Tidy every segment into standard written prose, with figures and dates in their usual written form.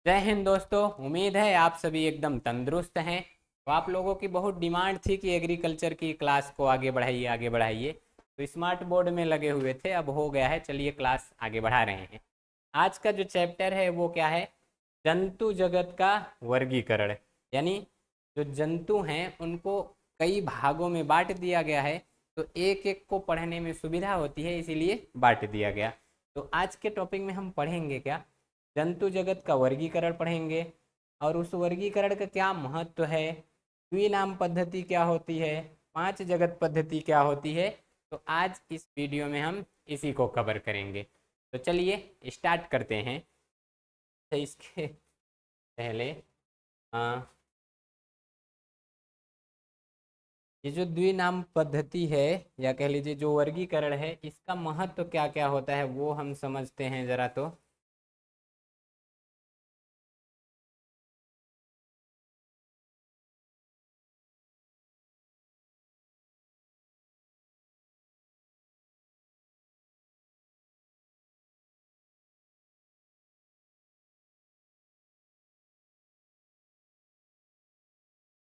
जय हिंद दोस्तों। उम्मीद है आप सभी एकदम तंदुरुस्त हैं। तो आप लोगों की बहुत डिमांड थी कि एग्रीकल्चर की क्लास को आगे बढ़ाइए आगे बढ़ाइए। तो स्मार्ट बोर्ड में लगे हुए थे, अब हो गया है। चलिए क्लास आगे बढ़ा रहे हैं। आज का जो चैप्टर है वो क्या है? जंतु जगत का वर्गीकरण। यानी जो जंतु हैं उनको कई भागों में बांट दिया गया है। तो एक एक को पढ़ने में सुविधा होती है, इसीलिए बांट दिया गया। तो आज के टॉपिक में हम पढ़ेंगे क्या? जंतु जगत का वर्गीकरण पढ़ेंगे। और उस वर्गीकरण का क्या महत्व है, द्विनाम पद्धति क्या होती है, पांच जगत पद्धति क्या होती है। तो आज इस वीडियो में हम इसी को कवर करेंगे। तो चलिए स्टार्ट करते हैं। तो इसके पहले आ, ये जो द्विनाम पद्धति है या कह लीजिए जो वर्गीकरण है, इसका महत्व क्या क्या होता है वो हम समझते हैं जरा। तो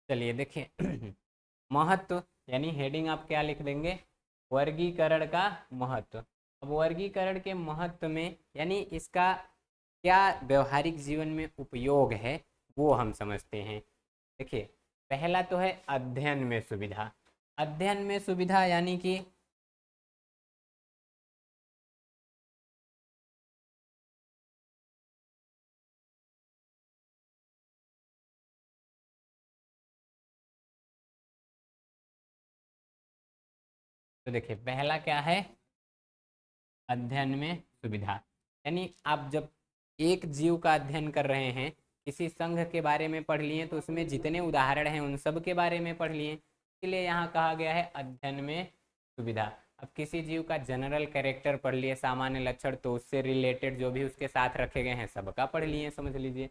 चलिए देखिए महत्व यानी हेडिंग आप क्या लिख देंगे? वर्गीकरण का महत्व। अब वर्गीकरण के महत्व में यानी इसका क्या व्यवहारिक जीवन में उपयोग है वो हम समझते हैं। देखिए, पहला तो है अध्ययन में सुविधा। अध्ययन में सुविधा यानी कि तो देखिए पहला क्या है? अध्ययन में सुविधा। यानी आप जब एक जीव का अध्ययन कर रहे हैं, किसी संघ के बारे में पढ़ लिए तो उसमें जितने उदाहरण हैं उन सब के बारे में पढ़ लिए, इसलिए यहाँ कहा गया है अध्ययन में सुविधा। अब किसी जीव का जनरल कैरेक्टर पढ़ लिए, सामान्य लक्षण, तो उससे रिलेटेड जो भी उसके साथ रखे गए हैं सबका पढ़ लिए, समझ लीजिए।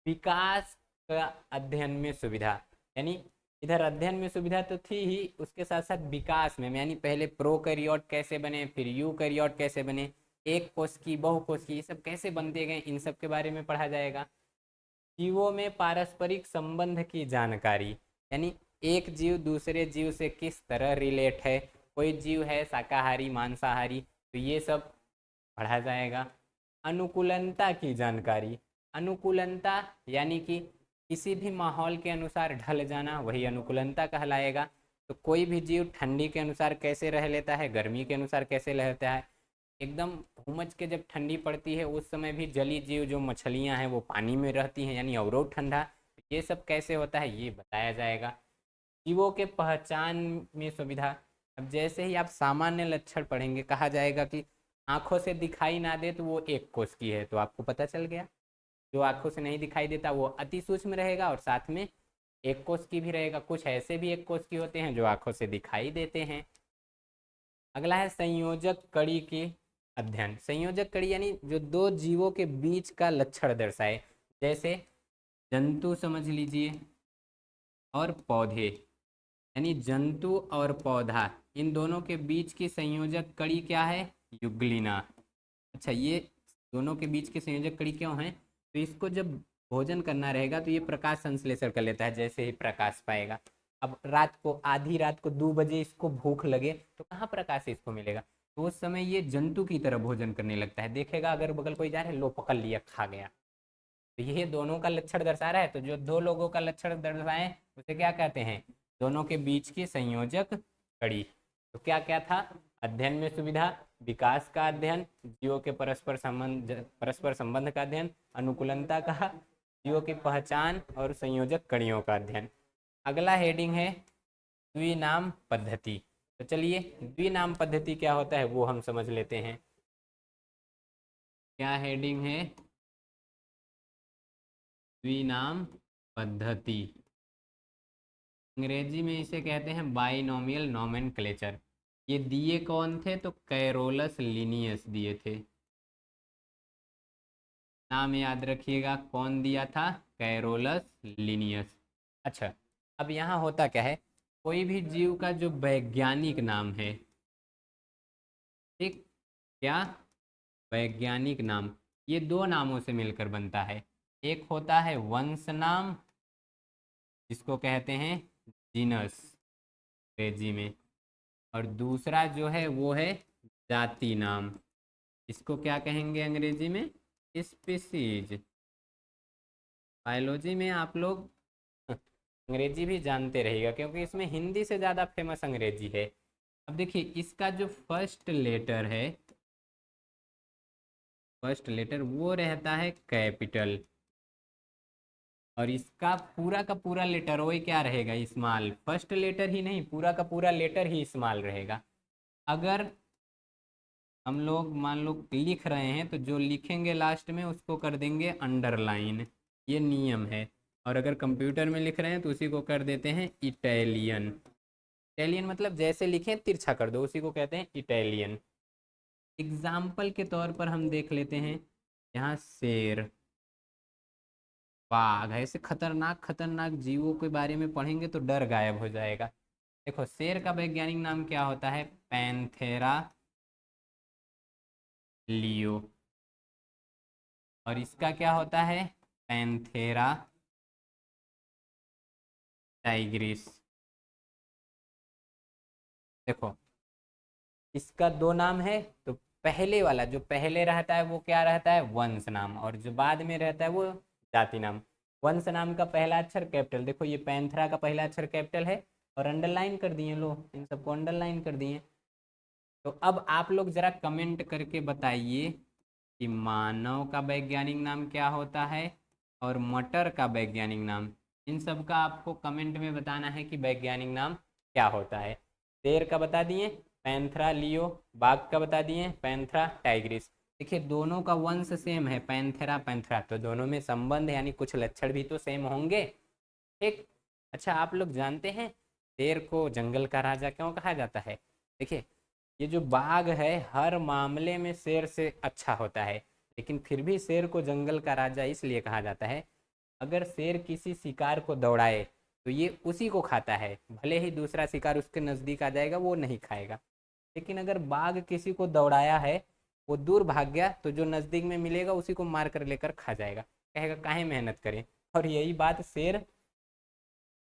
विकास का अध्ययन में सुविधा, यानी इधर अध्ययन में सुविधा तो थी ही, उसके साथ साथ विकास में, यानी पहले प्रोकैरियोट कैसे बने, फिर यूकैरियोट कैसे बने, एक कोश की, बहुकोश की, ये सब कैसे बनते गए, इन सब के बारे में पढ़ा जाएगा। जीवों में पारस्परिक संबंध की जानकारी, यानी एक जीव दूसरे जीव से किस तरह रिलेट है, कोई जीव है शाकाहारी मांसाहारी, तो ये सब पढ़ा जाएगा। अनुकूलनता की जानकारी। अनुकूलनता यानी कि किसी भी माहौल के अनुसार ढल जाना, वही अनुकूलनता कहलाएगा। तो कोई भी जीव ठंडी के अनुसार कैसे रह लेता है, गर्मी के अनुसार कैसे रहता है। एकदम भूमच के जब ठंडी पड़ती है उस समय भी जलीय जीव जो मछलियां हैं वो पानी में रहती हैं, यानी अवरोध ठंडा। ये सब कैसे होता है ये बताया जाएगा। जीवों के पहचान में सुविधा। अब जैसे ही आप सामान्य लक्षण पढ़ेंगे, कहा जाएगा कि आंखों से दिखाई ना दे तो वो एक कोष की है, तो आपको पता चल गया। जो आंखों से नहीं दिखाई देता वो अति सूक्ष्म रहेगा और साथ में एक कोष की भी रहेगा। कुछ ऐसे भी एक कोष की होते हैं जो आंखों से दिखाई देते हैं। अगला है संयोजक कड़ी के अध्ययन। संयोजक कड़ी यानी जो दो जीवों के बीच का लक्षण दर्शाए, जैसे जंतु समझ लीजिए और पौधे, यानी जंतु और पौधा, इन दोनों के बीच की संयोजक कड़ी क्या है? युग्लिना। अच्छा, ये दोनों के बीच की संयोजक कड़ी क्यों है? तो इसको जब भोजन करना रहेगा तो ये प्रकाश संश्लेषण कर लेता है जैसे ही प्रकाश पाएगा। अब रात को, आधी रात को 2 बजे इसको भूख लगे तो कहाँ प्रकाश इसको मिलेगा? तो उस समय ये जंतु की तरह भोजन करने लगता है। देखेगा अगर बगल कोई जा रहा है, लो पकड़ लिया, खा गया। तो ये दोनों का लक्षण दर्शा रहा है। तो जो दो लोगों का लक्षण दर्शाए उसे क्या कहते हैं? दोनों के बीच की संयोजक कड़ी। तो क्या क्या था? अध्ययन में सुविधा, विकास का अध्ययन, जीवों के परस्पर संबंध का अध्ययन, अनुकूलनता का, जीवों की पहचान और संयोजक कड़ियों का अध्ययन। अगला हेडिंग है द्विनाम पद्धति। तो चलिए द्विनाम पद्धति क्या होता है वो हम समझ लेते हैं। क्या हेडिंग है? द्विनाम पद्धति। अंग्रेजी में इसे कहते हैं बाइनोमियल नोमेनक्लेचर। ये दिए कौन थे? तो कैरोलस लिनियस दिए थे। नाम याद रखिएगा, कौन दिया था? Carolus Linnaeus. अच्छा, अब यहाँ होता क्या है, कोई भी जीव का जो वैज्ञानिक नाम है, ठीक, क्या वैज्ञानिक नाम, ये दो नामों से मिलकर बनता है। एक होता है वंश नाम, जिसको कहते हैं जीनस अंग्रेजी में, और दूसरा जो है वो है जाति नाम। इसको क्या कहेंगे अंग्रेजी में? स्पीसीज। बायोलॉजी में आप लोग अंग्रेजी भी जानते रहिएगा, क्योंकि इसमें हिंदी से ज़्यादा फेमस अंग्रेजी है। अब देखिए, इसका जो फर्स्ट लेटर है, फर्स्ट लेटर वो रहता है कैपिटल, और इसका पूरा का पूरा लेटर वही क्या रहेगा? स्मॉल। फर्स्ट लेटर ही नहीं, पूरा का पूरा लेटर ही स्मॉल रहेगा। अगर हम लोग मान लो लिख रहे हैं, तो जो लिखेंगे लास्ट में उसको कर देंगे अंडरलाइन, ये नियम है। और अगर कंप्यूटर में लिख रहे हैं तो उसी को कर देते हैं इटैलियन। इटैलियन मतलब जैसे लिखें तिरछा कर दो, उसी को कहते हैं इटैलियन। एग्जाम्पल के तौर पर हम देख लेते हैं, यहाँ शेर, बाघ, ऐसे खतरनाक खतरनाक जीवों के बारे में पढ़ेंगे तो डर गायब हो जाएगा। देखो, शेर का वैज्ञानिक नाम क्या होता है? Panthera leo. और इसका क्या होता है? Panthera Tigris. देखो, इसका दो नाम है, तो पहले वाला जो पहले रहता है वो क्या रहता है? वंश नाम, और जो बाद में रहता है वो जाति नाम। वंश नाम का पहला अक्षर कैपिटल, देखो ये पैंथरा का पहला अक्षर कैपिटल है, और अंडरलाइन कर दिए, लो इन सबको अंडरलाइन कर दिए। तो अब आप लोग जरा कमेंट करके बताइए कि मानव का वैज्ञानिक नाम क्या होता है और मटर का वैज्ञानिक नाम। इन सब का आपको कमेंट में बताना है कि वैज्ञानिक नाम क्या होता है। शेर का बता दिए, पैंथरा लियो। बाघ का बता दिए, पैंथरा टाइग्रिस। देखिए, दोनों का वंश सेम है, पैंथेरा पैंथरा, तो दोनों में संबंध यानी कुछ लक्षण भी तो सेम होंगे। ठीक। अच्छा, आप लोग जानते हैं शेर को जंगल का राजा क्यों कहा जाता है? देखिए, ये जो बाघ है हर मामले में शेर से अच्छा होता है, लेकिन फिर भी शेर को जंगल का राजा इसलिए कहा जाता है, अगर शेर किसी शिकार को दौड़ाए तो ये उसी को खाता है, भले ही दूसरा शिकार उसके नज़दीक आ जाएगा वो नहीं खाएगा। लेकिन अगर बाघ किसी को दौड़ाया है, वो दूर भाग गया, तो जो नज़दीक में मिलेगा उसी को मार कर लेकर खा जाएगा, कहेगा काहे मेहनत करें। और यही बात शेर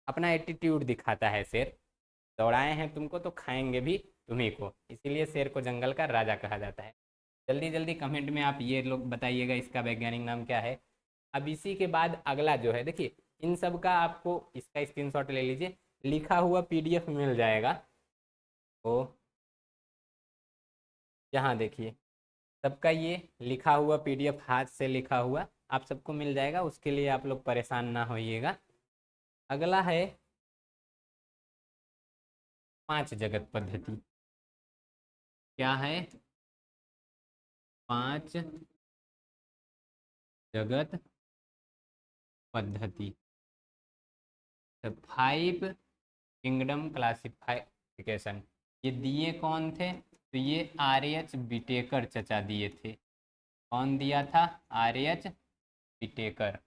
अपना एटीट्यूड दिखाता है। शेर दौड़ाए हैं तुमको तो खाएंगे भी तुम्ही को, इसीलिए शेर को जंगल का राजा कहा जाता है। जल्दी जल्दी कमेंट में आप ये लोग बताइएगा इसका वैज्ञानिक नाम क्या है। अब इसी के बाद अगला जो है, देखिए इन सब का आपको इसका स्क्रीनशॉट ले लीजिए, लिखा हुआ पीडीएफ मिल जाएगा। तो यहाँ देखिए, सबका ये लिखा हुआ पीडीएफ हाथ से लिखा हुआ आप सबको मिल जाएगा, उसके लिए आप लोग परेशान ना होइएगा। अगला है 5 जगत पद्धति। क्या है? 5 जगत पद्धति, 5 किंगडम क्लासिफिकेशन। ये दिए कौन थे? तो ये आर एच बिटेकर चचा दिए थे। कौन दिया था? R H Whittaker.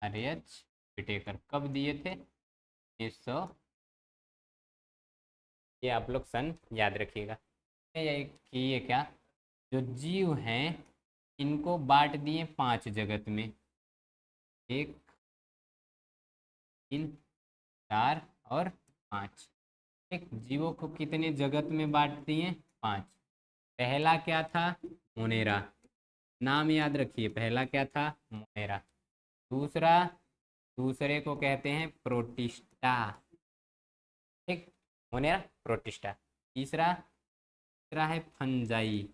R H Whittaker कब दिए थे? 1900। ये आप लोग सन याद रखिएगा। ये कि ये क्या, जो जीव हैं इनको बांट दिए 5 जगत में, 1 3 4 और 5। एक जीवों को कितने जगत में बांट दिए? 5। पहला क्या था? मोनेरा। नाम याद रखिए, पहला क्या था? मोनेरा। दूसरा, दूसरे को कहते हैं प्रोटिस्टा। ठीक, मोनेरा प्रोटिस्टा। तीसरा, तीसरा है फंजाई,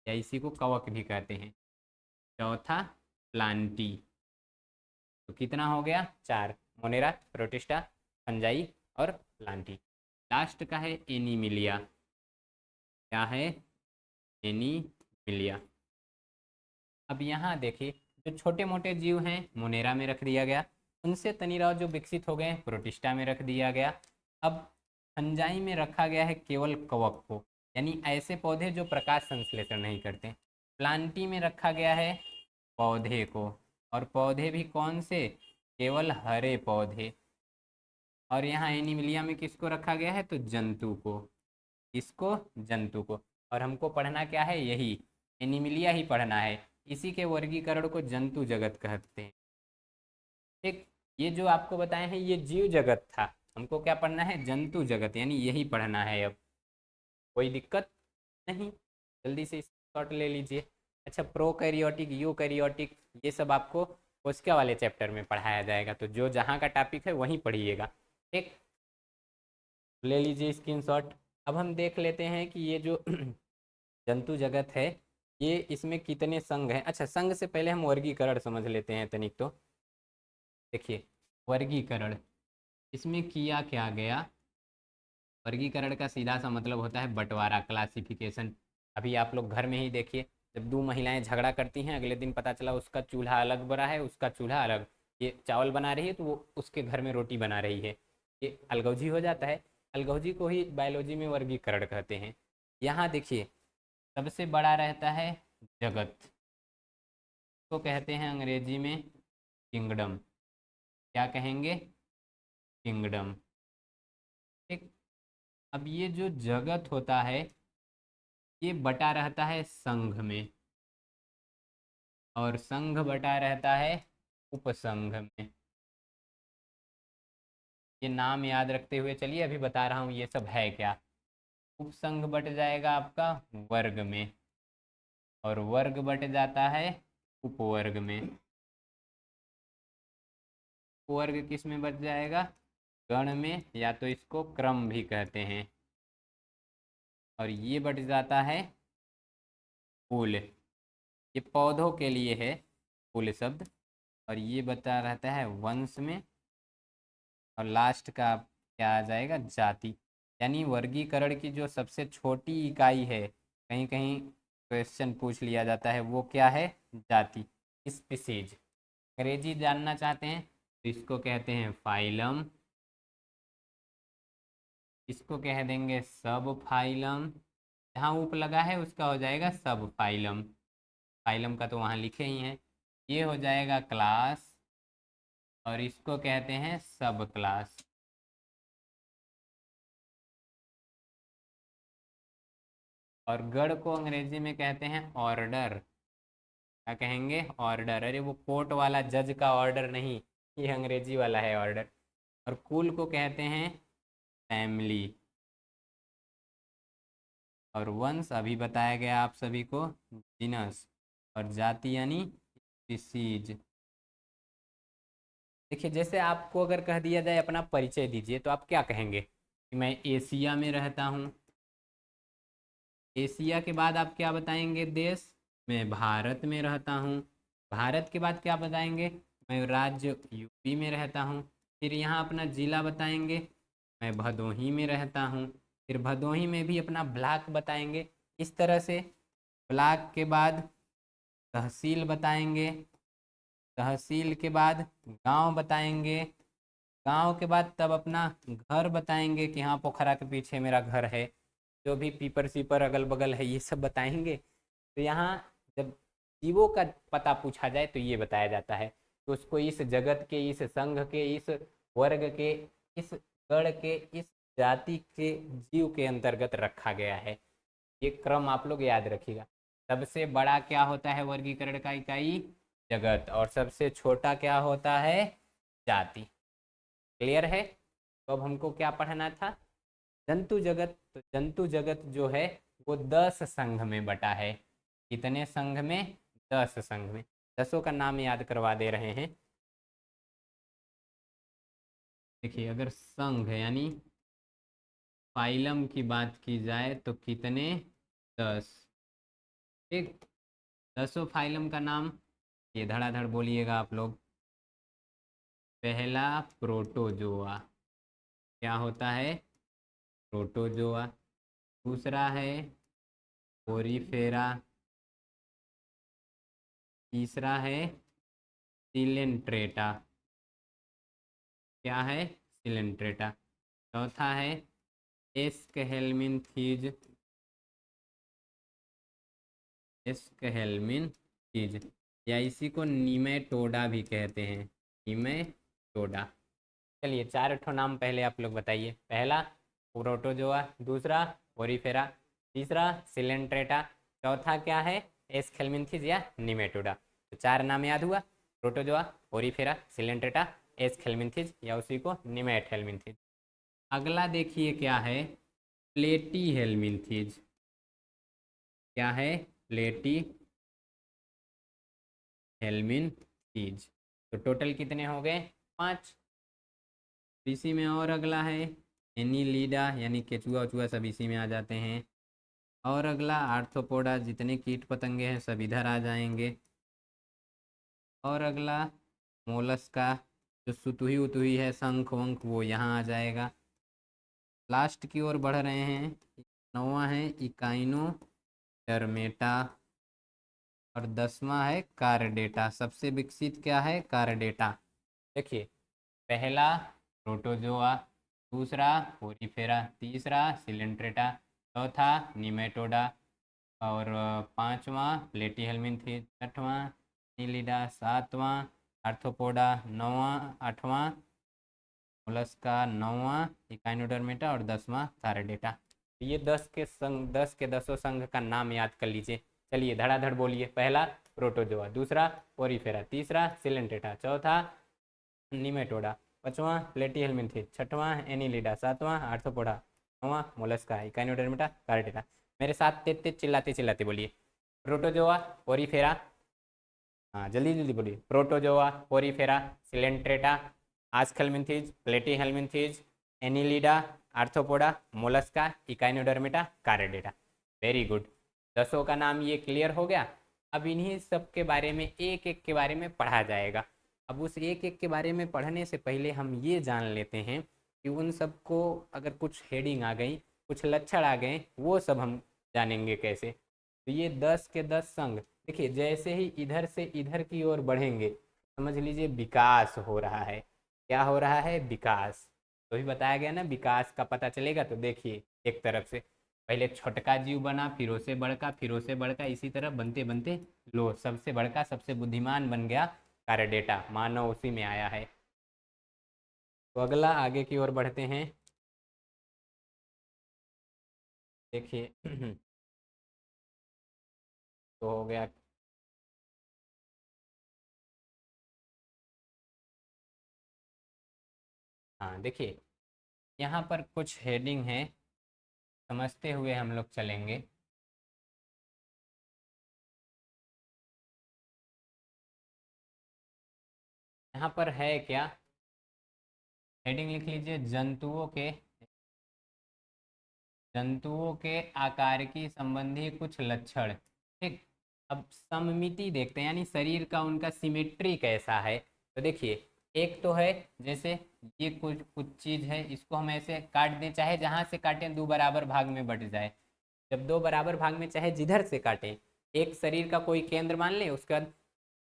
या इसी को कवक भी कहते हैं। चौथा प्लांटी। तो कितना हो गया? 4। मोनेरा, प्रोटिस्टा, फंजाई और प्लांटी। लास्ट का है एनीमिलिया। क्या है? एनीमिलिया। अब यहाँ देखिए, जो छोटे मोटे जीव हैं मोनेरा में रख दिया गया, उनसे तनीराव जो विकसित हो गए प्रोटिस्टा में रख दिया गया। अब फंजाई में रखा गया है केवल कवक को, यानी ऐसे पौधे जो प्रकाश संश्लेषण नहीं करते। प्लांटी में रखा गया है पौधे को, और पौधे भी कौन से? केवल हरे पौधे। और यहाँ एनिमिलिया में किसको रखा गया है, तो जंतु को, इसको जंतु को। और हमको पढ़ना क्या है, यही एनिमिलिया ही पढ़ना है। इसी के वर्गीकरण को जंतु जगत कहते हैं। ठीक, ये जो आपको बताए हैं ये जीव जगत था, हमको क्या पढ़ना है, जंतु जगत, यानी यही पढ़ना है। अब कोई दिक्कत नहीं, जल्दी से शॉर्ट ले लीजिए। अच्छा, प्रोकैरियोटिक, यूकैरियोटिक, ये सब आपको कोशिका वाले चैप्टर में पढ़ाया जाएगा, तो जो जहाँ का टॉपिक है वहीं पढ़िएगा। ठीक, ले लीजिए स्क्रीनशॉट। अब हम देख लेते हैं कि ये जो जंतु जगत है ये, इसमें कितने संघ हैं। अच्छा, संघ से पहले हम वर्गीकरण समझ लेते हैं तनिक। तो देखिए, वर्गीकरण इसमें किया क्या गया, वर्गीकरण का सीधा सा मतलब होता है बंटवारा, क्लासिफिकेशन। अभी आप लोग घर में ही देखिए, जब दो महिलाएं झगड़ा करती हैं, अगले दिन पता चला उसका चूल्हा अलग बना है, उसका चूल्हा अलग, ये चावल बना रही है तो वो उसके घर में रोटी बना रही है, ये अलगौजी हो जाता है। अलगौजी को ही बायोलॉजी में वर्गीकरण कहते हैं। यहाँ देखिए, सबसे बड़ा रहता है जगत, को कहते हैं अंग्रेजी में किंगडम। क्या कहेंगे, किंगडम। ठीक, अब ये जो जगत होता है ये बटा रहता है संघ में, और संघ बटा रहता है उपसंघ में। ये नाम याद रखते हुए चलिए, अभी बता रहा हूँ ये सब है क्या। उपसंघ बट जाएगा आपका वर्ग में, और वर्ग बट जाता है उपवर्ग में। उपवर्ग किस में बच जाएगा, गण में, या तो इसको क्रम भी कहते हैं। और ये बट जाता है कुल, ये पौधों के लिए है कुल शब्द। और ये बता रहता है वंश में, और लास्ट का क्या आ जाएगा, जाति। यानी वर्गीकरण की जो सबसे छोटी इकाई है, कहीं कहीं क्वेश्चन पूछ लिया जाता है, वो क्या है, जाति, स्पीसीज। अंग्रेजी जानना चाहते हैं तो इसको कहते हैं फाइलम, इसको कह देंगे सब फाइलम, जहाँ उप लगा है उसका हो जाएगा सब फाइलम। फाइलम का तो वहाँ लिखे ही हैं। ये हो जाएगा क्लास, और इसको कहते हैं सब क्लास। और गण को अंग्रेजी में कहते हैं ऑर्डर। क्या कहेंगे, ऑर्डर। अरे वो कोर्ट वाला जज का ऑर्डर नहीं, ये अंग्रेजी वाला है ऑर्डर। और कुल को कहते हैं फैमिली। और वंश अभी बताया गया आप सभी को, जीनस। और जाति यानी स्पीसीज। देखिए, जैसे आपको अगर कह दिया जाए अपना परिचय दीजिए, तो आप क्या कहेंगे कि मैं एशिया में रहता हूँ। एशिया के बाद आप क्या बताएंगे, देश, मैं भारत में रहता हूँ। भारत के बाद क्या बताएंगे, मैं राज्य यूपी में रहता हूँ। फिर यहाँ अपना जिला बताएंगे, मैं भदोही में रहता हूँ। फिर भदोही में भी अपना ब्लॉक बताएंगे। इस तरह से ब्लॉक के बाद तहसील बताएंगे, तहसील के बाद गांव बताएंगे, गांव के बाद तब अपना घर बताएंगे कि हाँ पोखरा के पीछे मेरा घर है, जो भी पीपर सीपर अगल बगल है ये सब बताएंगे। तो यहाँ जब जीवों का पता पूछा जाए तो ये बताया जाता है कि उसको इस जगत के, इस संघ के, इस वर्ग के, इस गण के, इस जाति के जीव के अंतर्गत रखा गया है। ये क्रम आप लोग याद रखिएगा। सबसे बड़ा क्या होता है वर्गीकरण का इकाई, जगत, और सबसे छोटा क्या होता है, जाति। क्लियर है। तो अब हमको क्या पढ़ना था, जंतु जगत। तो जंतु जगत जो है वो 10 संघ में बटा है। कितने संघ में, 10 संघ में। 10 का नाम याद करवा दे रहे हैं। देखिए, अगर संघ यानी फाइलम की बात की जाए तो कितने, 10। ठीक, 10 फाइलम का नाम ये धड़ाधड़ बोलिएगा आप लोग। पहला प्रोटोजोआ, क्या होता है, प्रोटोजोआ। दूसरा है पोरीफेरा। तीसरा है सिलेंट्रेटा, क्या है, सिलेंट्रेटा। चौथा है एस्कहेलमिनथीज, एस्कहेलमिनथीज, या इसी को नीमेटोडा भी कहते हैं, नीमेटोडा। चलिए 4 ठो नाम पहले आप लोग बताइए। पहला प्रोटोजोआ, दूसरा ओरिफेरा, तीसरा सिलेंट्रेटा, चौथा क्या है एस्केलमिंथिस या निमेटोडा। तो 4 नाम याद हुआ, प्रोटोजोआ, ओरिफेरा, सिलेंट्रेटा, एस्केलमिंथिस या उसी को निमेट हेलमिंथिस। अगला देखिए क्या है, प्लेटी हेलमिंथिस। क्या है, प्लेटी हेलमिंथिस। तो टोटल कितने हो गए, 5। इसी में और अगला है एनीलिडा, यानी केचुआ उचुआ सब इसी में आ जाते हैं। और अगला आर्थ्रोपोडा, जितने कीट पतंगे हैं सब इधर आ जाएंगे। और अगला मोलस्का, जो सुतुही उतुही है, शंख वंख, वो यहाँ आ जाएगा। लास्ट की ओर बढ़ रहे हैं, 9वां है इकाइनोडर्मेटा और 10वां है कार्डेटा। सबसे विकसित क्या है, कार्डेटा। देखिए, पहला प्रोटोजोआ, दूसरा पोरीफेरा, तीसरा सिलेंट्रेटा, चौथा निमेटोडा और पांचवा प्लेटीहेलमिन्थेस, छठवां नीलिडा, सातवां आर्थ्रोपोडा, नौवां आठवां मोलस्का, नौवां इकाइनोडर्मेटा और 10वां कार्डेटा। ये 10 के 10 संघ का नाम याद कर लीजिए। चलिए धड़ाधड़ बोलिए। पहला प्रोटोजोआ, दूसरा पोरीफेरा, तीसरा सिलेंट्रेटा, चौथा निमेटोडा, पांचवां प्लेटीहेलमिन्थेस, छठवां एनीलिडा, सातवां आर्थ्रोपोडा, नौवां मोलस्का, इकाइनोडर्मेटा, कार्डेटा। मेरे साथ तेज तेज चिल्लाते चिल्लाते बोलिए। प्रोटोजोआ, पोरीफेरा, हाँ जल्दी जल्दी बोलिए। Protozoa, porifera, coelenterata, aschelminthes, platyhelminthes, annelida, arthropoda, mollusca, echinodermata, chordata. Very good. 10 का नाम ये क्लियर हो गया। अब इन्हीं सब के बारे में एक एक के बारे में पढ़ा जाएगा। अब उस एक एक के बारे में पढ़ने से पहले हम ये जान लेते हैं कि उन सबको अगर कुछ हेडिंग आ गई, कुछ लक्षण आ गए, वो सब हम जानेंगे कैसे। तो ये 10 के 10 संघ, देखिए जैसे ही इधर से इधर की ओर बढ़ेंगे, समझ लीजिए विकास हो रहा है। क्या हो रहा है, विकास। तो भी बताया गया ना, विकास का पता चलेगा। तो देखिए, एक तरफ से पहले छोटका जीव बना, फिर उसे बड़का, फिर उसे बड़का, इसी तरह बनते बनते लो सबसे बड़का सबसे बुद्धिमान बन गया कार्डेटा। मानव उसी में आया है। तो अगला आगे की ओर बढ़ते हैं। देखिए तो हो गया, हाँ देखिए यहाँ पर कुछ हेडिंग है, समझते हुए हम लोग चलेंगे। यहाँ पर है क्या, हेडिंग लिख लीजिए, जंतुओं के आकार की संबंधी कुछ लक्षण। ठीक। अब सममिति देखते हैं, यानी शरीर का उनका सिमेट्री कैसा है। तो देखिए, एक तो है जैसे ये कुछ कुछ चीज़ है, इसको हम ऐसे काट दें, चाहे जहाँ से काटें दो बराबर भाग में बट जाए। जब दो बराबर भाग में चाहे जिधर से काटें, एक शरीर का कोई केंद्र मान लें, उसके बाद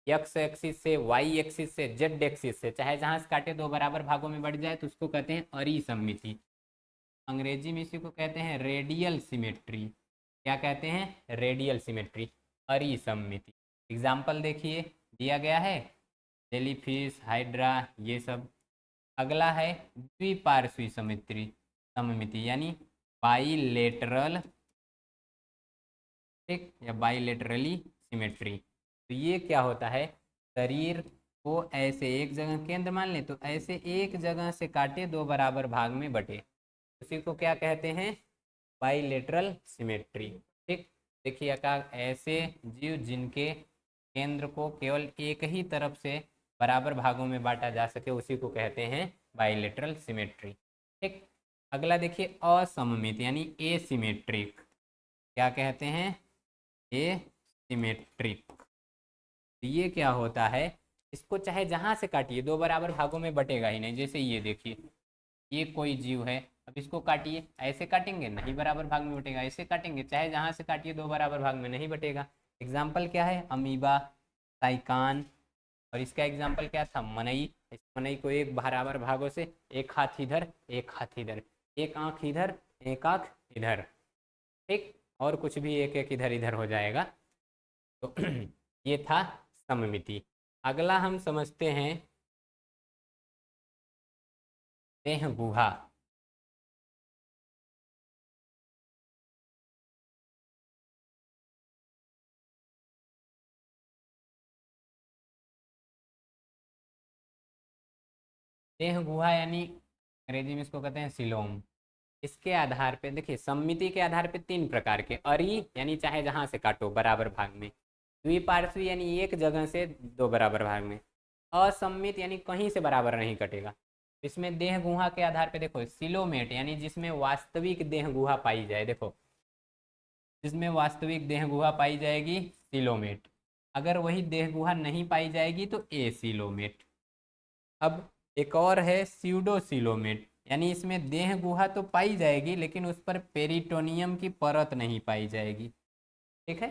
एक्स एक्सिस से, वाई एक्सिस से, जेड एक्सिस से, चाहे जहाँ से काटे दो बराबर भागों में बढ़ जाए, तो उसको कहते हैं अरिसममिति। अंग्रेजी में इसी को कहते हैं रेडियल सिमेट्री। क्या कहते हैं, रेडियल सिमेट्री, अरिसममिति। एग्जाम्पल देखिए दिया गया है, जेलीफिश, हाइड्रा, ये सब। अगला है द्विपार्श्वी सिमेट्री, सममिति, यानी बाइलेटरल, ठीक, या बाइलेटरली सिमेट्री। तो ये क्या होता है, शरीर को ऐसे एक जगह केंद्र मान ले, तो ऐसे एक जगह से काटे दो बराबर भाग में बटे, उसी को क्या कहते हैं, बाइलेटरल सिमेट्री। ठीक। देखिए का ऐसे जीव जिनके केंद्र को केवल एक ही तरफ से बराबर भागों में बांटा जा सके, उसी को कहते हैं बाइलेटरल सिमेट्री। ठीक। अगला देखिए असममित, यानी एसिमेट्रिक। क्या कहते हैं, एसिमेट्रिक। ये क्या होता है, इसको चाहे जहां से काटिए दो बराबर भागों में बटेगा ही नहीं। जैसे ये देखिए, ये कोई जीव है, अब इसको काटिए, ऐसे काटेंगे नहीं बराबर भाग में बटेगा, ऐसे काटेंगे चाहे जहां से काटिए दो बराबर भाग में नहीं बटेगा। एग्जाम्पल क्या है, अमीबा, साइकान। और इसका एग्जाम्पल क्या था, मनई। इस मनई को एक बराबर भागों से, एक हाथ इधर एक हाथ इधर, एक आंख इधर एक आंख इधर, ठीक, और कुछ भी एक एक इधर इधर हो जाएगा। तो ये था सममिति। अगला हम समझते हैं देह गुहा। देह गुहा यानी अंग्रेजी में इसको कहते हैं सिलोम। इसके आधार पे देखिए, सममिति के आधार पे तीन प्रकार के, अरी यानी चाहे जहां से काटो बराबर भाग में, द्विपार्श्वी यानी एक जगह से दो बराबर भाग में, असममित यानी कहीं से बराबर नहीं कटेगा। इसमें देह गुहा के आधार पे देखो, सिलोमेट यानी जिसमें वास्तविक देह गुहा पाई जाए, देखो जिसमें वास्तविक देह गुहा पाई जाएगी सिलोमेट, अगर वही देह गुहा नहीं पाई जाएगी तो एसिलोमेट। अब एक और है स्यूडोसिलोमेट, यानी इसमें देह गुहा तो पाई जाएगी लेकिन उस पर पेरिटोनियम की परत नहीं पाई जाएगी। ठीक है,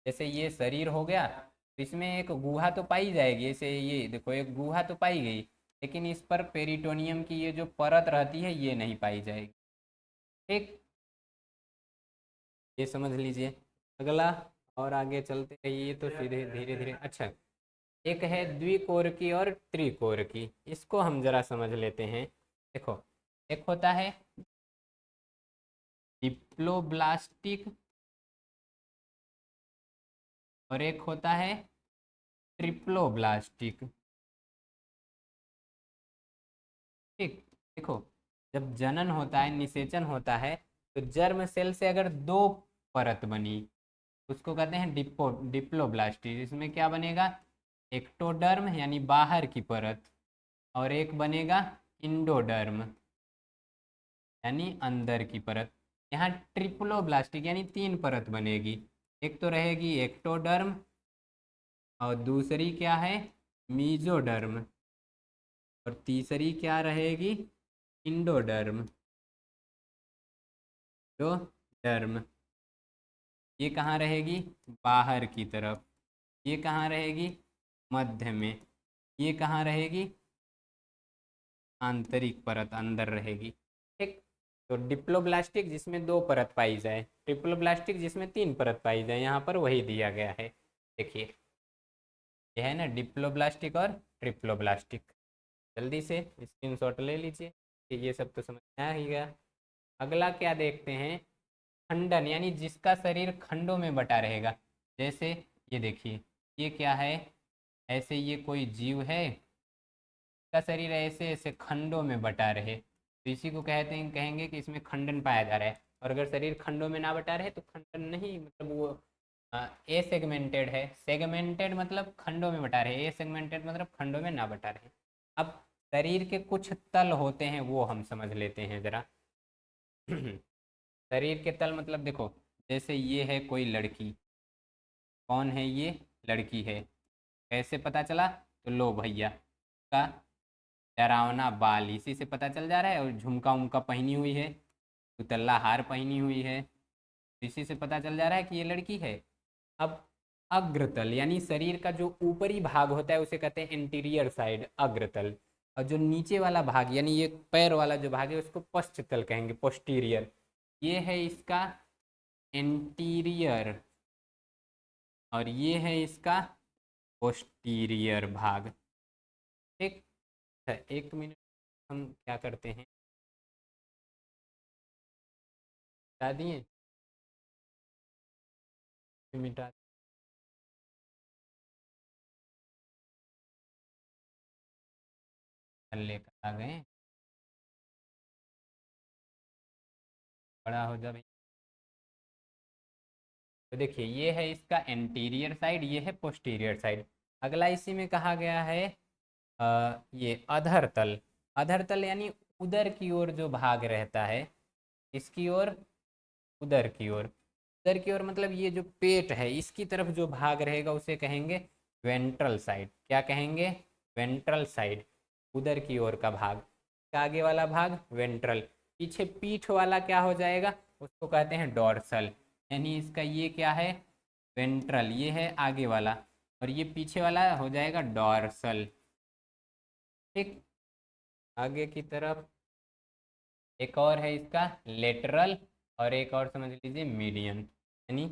जैसे ये शरीर हो गया तो इसमें एक गुहा तो पाई जाएगी, जैसे ये देखो एक गुहा तो पाई गई, लेकिन इस पर पेरिटोनियम की ये जो परत रहती है ये नहीं पाई जाएगी। ठीक, ये समझ लीजिए। अगला, और आगे चलते रहिए तो सीधे धीरे धीरे। अच्छा, एक है द्विकोरकी और त्रिकोरकी, इसको हम जरा समझ लेते हैं। देखो, एक होता है डिप्लोब्लास्टिक और एक होता है ट्रिप्लोब्लास्टिक। ठीक, देखो जब जनन होता है, निषेचन होता है, तो जर्म सेल से अगर दो परत बनी उसको कहते हैं डिप्लोब्लास्टिक। इसमें क्या बनेगा, एक्टोडर्म यानी बाहर की परत, और एक बनेगा इंडोडर्म यानी अंदर की परत। यहाँ ट्रिप्लोब्लास्टिक यानी तीन परत बनेगी, एक तो रहेगी एक्टोडर्म और दूसरी क्या है मीजोडर्म, और तीसरी क्या रहेगी इंडोडर्म। तो डर्म ये कहाँ रहेगी, बाहर की तरफ। ये कहाँ रहेगी, मध्य में। ये कहाँ रहेगी, आंतरिक परत अंदर रहेगी। ठीक, तो डिप्लोब्लास्टिक जिसमें दो परत पाई जाए, ट्रिप्लोब्लास्टिक जिसमें तीन परत पाई जाए, यहाँ पर वही दिया गया है। देखिए यह है ना डिप्लोब्लास्टिक और ट्रिप्लोब्लास्टिक। जल्दी से स्क्रीनशॉट ले लीजिए कि ये सब तो समझ में आ ही गया। अगला क्या देखते हैं, खंडन यानी जिसका शरीर खंडों में बटा रहेगा। जैसे ये देखिए, ये क्या है, ऐसे ये कोई जीव है, इसका शरीर ऐसे ऐसे खंडों में बटा रहे, तो इसी को कहते हैं, कहेंगे कि इसमें खंडन पाया जा रहा है। और अगर शरीर खंडों में ना बटा रहे तो खंडन नहीं, मतलब वो ए सेगमेंटेड है। सेगमेंटेड मतलब खंडों में बटा रहे, ए सेगमेंटेड मतलब खंडों में ना बटा रहे। अब शरीर के कुछ तल होते हैं वो हम समझ लेते हैं जरा। शरीर के तल मतलब देखो, जैसे ये है कोई लड़की, कौन है ये, लड़की है। कैसे पता चला, तो लो भैया का डरावना बाल इसी से पता चल जा रहा है, और झुमका उमका पहनी हुई है, दुतल्ला हार पहनी हुई है, इसी से पता चल जा रहा है कि ये लड़की है। अब अग्रतल यानी शरीर का जो ऊपरी भाग होता है उसे कहते हैं इंटीरियर साइड, अग्रतल। और जो नीचे वाला भाग यानी ये पैर वाला जो भाग है उसको पश्चतल कहेंगे, पोस्टीरियर। ये है इसका इंटीरियर और ये है इसका पोस्टीरियर भाग। ठीक है, एक मिनट, हम क्या करते हैं, बता दिए, मिटा लेकर आ गए, बड़ा हो जा भाई। तो देखिए ये है इसका एंटीरियर साइड, ये है पोस्टीरियर साइड। अगला इसी में कहा गया है ये अधर तल। अधर तल यानी उदर की ओर जो भाग रहता है, इसकी ओर, उदर की ओर। उदर की ओर मतलब ये जो पेट है इसकी तरफ जो भाग रहेगा उसे कहेंगे वेंट्रल साइड। क्या कहेंगे, वेंट्रल साइड, उदर की ओर का भाग। आगे वाला भाग वेंट्रल, पीछे पीठ वाला क्या हो जाएगा, उसको कहते हैं डॉर्सल। यानी इसका ये क्या है, वेंट्रल, ये है आगे वाला, और ये पीछे वाला हो जाएगा डॉर्सल। ठीक, आगे की तरफ एक और है इसका लेटरल, और एक और समझ लीजिए मीडियन। यानी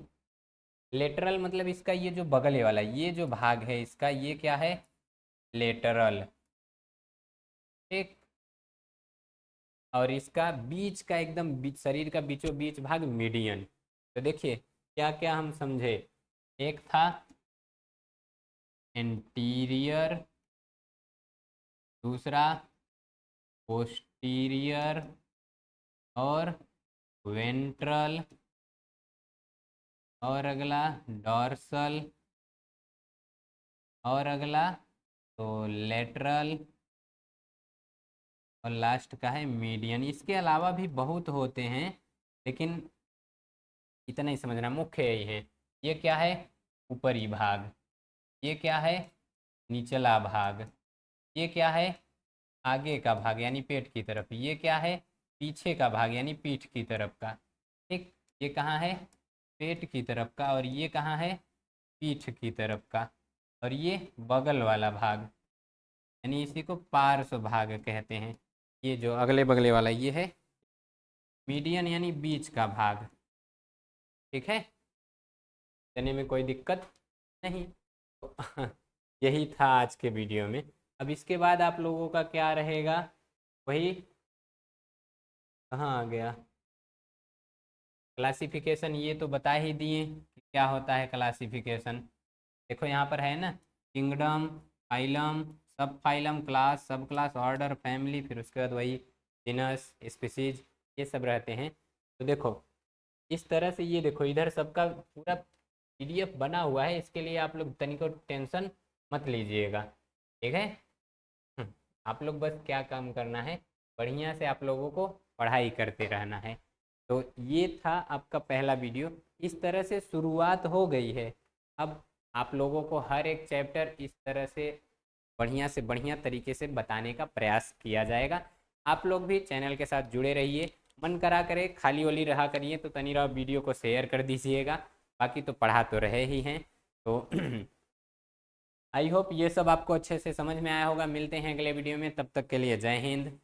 लेटरल मतलब इसका ये जो बगल वाला ये जो भाग है इसका, ये क्या है, लेटरल। ठीक, और इसका बीच का एकदम शरीर का बीचों बीच भाग मीडियन। तो देखिए क्या क्या हम समझे, एक था एंटीरियर, दूसरा पोस्टीरियर और वेंट्रल, और अगला डॉर्सल, और अगला तो लेटरल, और लास्ट का है मीडियन। इसके अलावा भी बहुत होते हैं, लेकिन इतना ही समझना, मुख्य यही है। ये क्या है, ऊपरी भाग, ये क्या है, निचला भाग, ये क्या है, आगे का भाग यानी पेट की तरफ, ये क्या है, पीछे का भाग यानी पीठ की तरफ का। ठीक, ये कहाँ है, पेट की तरफ का, और ये कहाँ है, पीठ की तरफ का, और ये बगल वाला भाग यानी इसी को पार्श्व भाग कहते हैं। ये जो अगले बगले वाला ये है मीडियन यानी बीच का भाग। ठीक है, देने में कोई दिक्कत नहीं। तो यही था आज के वीडियो में। अब इसके बाद आप लोगों का क्या रहेगा, वही कहाँ आ गया, क्लासिफिकेशन। ये तो बता ही दिए कि क्या होता है क्लासिफिकेशन। देखो यहाँ पर है ना, किंगडम, फाइलम, सब फाइलम, क्लास, सब क्लास, ऑर्डर, फैमिली, फिर उसके बाद वही जिनस, स्पीसीज, ये सब रहते हैं। तो देखो इस तरह से, ये देखो इधर सबका पूरा पीडीएफ बना हुआ है, इसके लिए आप लोग तनिको टेंशन मत लीजिएगा। ठीक है, आप लोग बस क्या काम करना है, बढ़िया से आप लोगों को पढ़ाई करते रहना है। तो ये था आपका पहला वीडियो। इस तरह से शुरुआत हो गई है। अब आप लोगों को हर एक चैप्टर इस तरह से बढ़िया तरीके से बताने का प्रयास किया जाएगा। आप लोग भी चैनल के साथ जुड़े रहिए, मन करा करे खाली वाली रहा करिए तो तनिरा वीडियो को शेयर कर दीजिएगा, बाकी तो पढ़ा तो रहे ही हैं। तो आई होप ये सब आपको अच्छे से समझ में आया होगा। मिलते हैं अगले वीडियो में, तब तक के लिए जय हिंद।